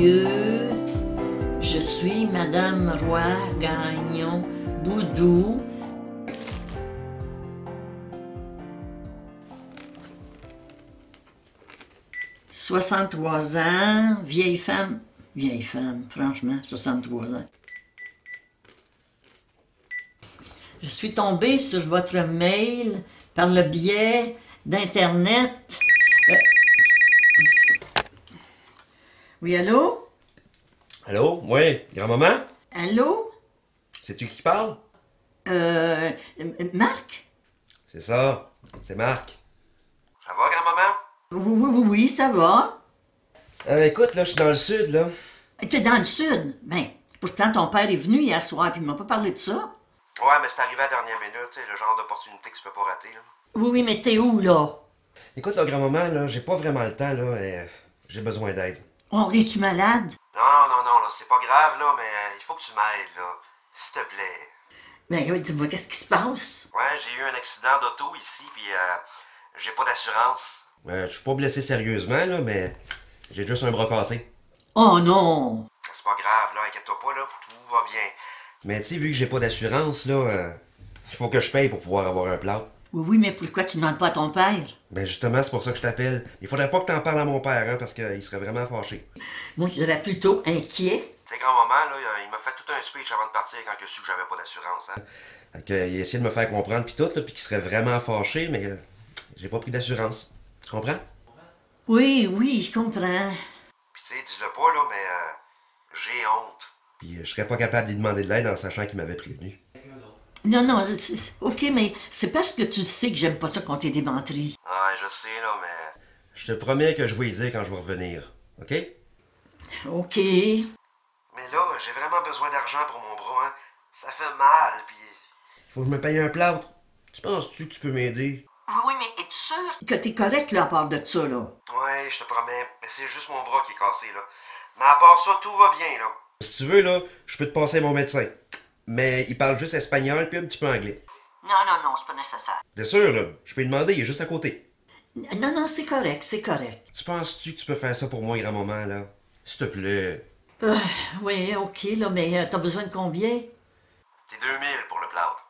messieurs, je suis Madame Roy-Gagnon-Boudou. « 63 ans, vieille femme, franchement, 63 ans. Je suis tombée sur votre mail par le biais d'Internet. Oui, allô? Allô? Oui, grand-maman? Allô? C'est-tu qui parle? Marc? C'est ça, c'est Marc. Ça va, grand-maman? Oui, ça va. Écoute, là, je suis dans le sud, là. Tu es dans le sud? Ben, pourtant, ton père est venu hier soir, puis il m'a pas parlé de ça. Ouais, mais c'est arrivé à la dernière minute, tu sais, le genre d'opportunité que tu peux pas rater, là. Oui, mais t'es où, là? Écoute, là, grand-maman, là, j'ai pas vraiment le temps, là, et j'ai besoin d'aide. Oh, es-tu malade? Non, là, c'est pas grave, là, mais il faut que tu m'aides, là. S'il te plaît. Ben, oui, dis-moi, qu'est-ce qui se passe? Ouais, j'ai eu un accident d'auto ici, puis j'ai pas d'assurance. Je suis pas blessé sérieusement, là, mais j'ai juste un bras cassé. Oh non! C'est pas grave, là, inquiète-toi pas, là, tout va bien. Mais tu sais, vu que j'ai pas d'assurance, là, il faut que je paye pour pouvoir avoir un plan. Oui, mais pourquoi tu ne demandes pas à ton père? Ben justement, c'est pour ça que je t'appelle. Il faudrait pas que t'en parles à mon père, hein, parce qu'il serait vraiment fâché. Moi, je serais plutôt inquiet. Tu sais, grand-maman, là, il m'a fait tout un speech avant de partir quand il a su que j'avais pas d'assurance, hein. Fait qu'il a essayé de me faire comprendre pis tout, là, pis qu'il serait vraiment fâché, mais j'ai pas pris d'assurance. Tu comprends? Oui, je comprends. Pis tu sais, dis-le pas, là, mais j'ai honte. Puis je serais pas capable d'y demander de l'aide en sachant qu'il m'avait prévenu. Non, OK, mais c'est parce que tu sais que j'aime pas ça qu'on t'ait des menteries. Ouais, je sais, là, mais... Je te promets que je vais y dire quand je vais revenir, OK? OK. Mais là, j'ai vraiment besoin d'argent pour mon bras, hein. Ça fait mal, pis... Faut que je me paye un plâtre. Tu penses-tu que tu peux m'aider? Oui, mais es-tu sûr que t'es correct, là, à part de ça, là? Ouais, je te promets. Mais c'est juste mon bras qui est cassé, là. Mais à part ça, tout va bien, là. Si tu veux, là, je peux te passer mon médecin. Mais il parle juste espagnol puis un petit peu anglais. Non, c'est pas nécessaire. T'es sûr, là? Je peux lui demander, il est juste à côté. Non, c'est correct. Tu penses-tu que tu peux faire ça pour moi, grand-maman, là? S'il te plaît. Oui, OK, là, mais t'as besoin de combien? T'es 2000 pour le plâtre.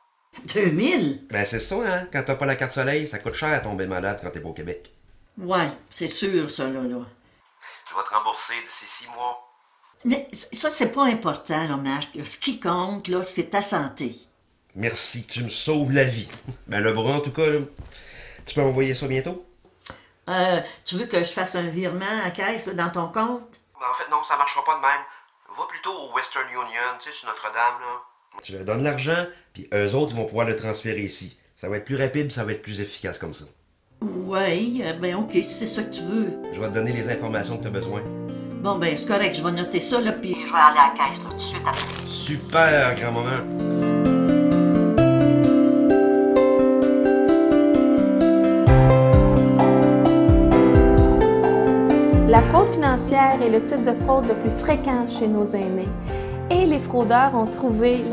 2000? Ben c'est ça, hein? Quand t'as pas la carte soleil, ça coûte cher à tomber malade quand t'es pas au Québec. Ouais, c'est sûr, ça, là. Je vais te rembourser d'ici 6 mois. Mais ça, c'est pas important, là, Marc. Ce qui compte, là, c'est ta santé. Merci, tu me sauves la vie. Ben le bras, en tout cas, là. Tu peux m'envoyer ça bientôt? Tu veux que je fasse un virement à caisse là, dans ton compte? En fait, non, ça marchera pas de même. Va plutôt au Western Union, tu sais, sur Notre-Dame, là. Tu leur donnes l'argent, puis eux autres, ils vont pouvoir le transférer ici. Ça va être plus rapide, ça va être plus efficace comme ça. Oui, ben OK, si c'est ça que tu veux. Je vais te donner les informations que tu as besoin. Bon, ben c'est correct, je vais noter ça, là, puis je vais aller à la caisse, là, tout de suite après. Super, grand-maman. La fraude financière est le type de fraude le plus fréquent chez nos aînés. Et les fraudeurs ont trouvé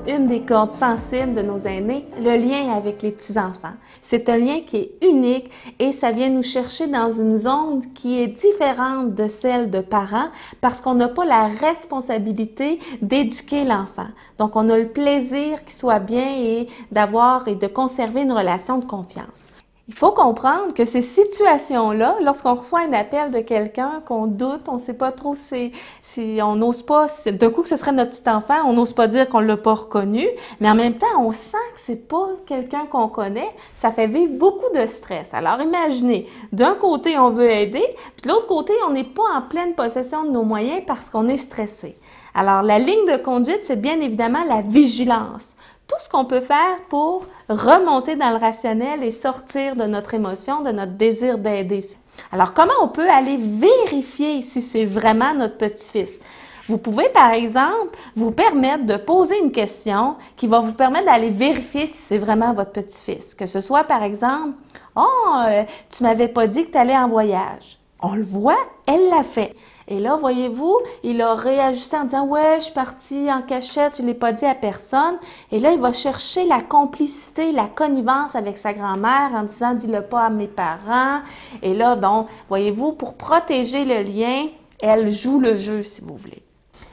une des cordes sensibles de nos aînés, le lien avec les petits-enfants. C'est un lien qui est unique et ça vient nous chercher dans une zone qui est différente de celle de parents parce qu'on n'a pas la responsabilité d'éduquer l'enfant. Donc, on a le plaisir qu'il soit bien et d'avoir et de conserver une relation de confiance. Il faut comprendre que ces situations-là, lorsqu'on reçoit un appel de quelqu'un qu'on doute, on ne sait pas trop si on n'ose pas, d'un coup que ce serait notre petit enfant, on n'ose pas dire qu'on ne l'a pas reconnu, mais en même temps, on sent que c'est pas quelqu'un qu'on connaît, ça fait vivre beaucoup de stress. Alors imaginez, d'un côté, on veut aider, puis de l'autre côté, on n'est pas en pleine possession de nos moyens parce qu'on est stressé. Alors la ligne de conduite, c'est bien évidemment la vigilance. Tout ce qu'on peut faire pour remonter dans le rationnel et sortir de notre émotion, de notre désir d'aider. Alors, comment on peut aller vérifier si c'est vraiment notre petit-fils? Vous pouvez, par exemple, vous permettre de poser une question qui va vous permettre d'aller vérifier si c'est vraiment votre petit-fils. Que ce soit, par exemple, « Oh, tu m'avais pas dit que tu allais en voyage. » On le voit, elle l'a fait. Et là, voyez-vous, il a réajusté en disant « Ouais, je suis partie en cachette, je ne l'ai pas dit à personne. » Et là, il va chercher la complicité, la connivence avec sa grand-mère en disant « Dis-le pas à mes parents. » Et là, bon, voyez-vous, pour protéger le lien elle joue le jeu, si vous voulez.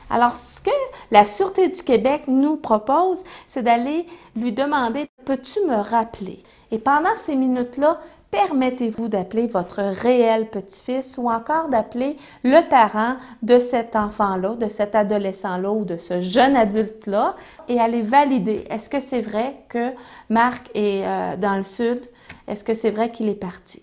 Alors, ce que la Sûreté du Québec nous propose, c'est d'aller lui demander « Peux-tu me rappeler? » Et pendant ces minutes-là, permettez-vous d'appeler votre réel petit-fils ou encore d'appeler le parent de cet enfant-là, de cet adolescent-là ou de ce jeune adulte-là et aller valider. Est-ce que c'est vrai que Marc est dans le sud? Est-ce que c'est vrai qu'il est parti?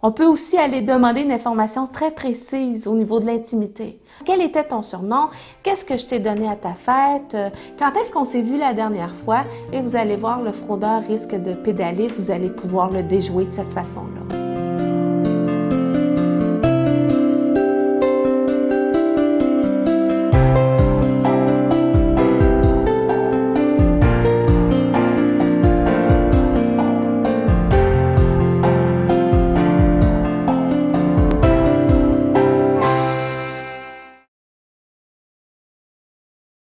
On peut aussi aller demander une information très précise au niveau de l'intimité. Quel était ton surnom? Qu'est-ce que je t'ai donné à ta fête? Quand est-ce qu'on s'est vu la dernière fois? Et vous allez voir, le fraudeur risque de pédaler, vous allez pouvoir le déjouer de cette façon-là.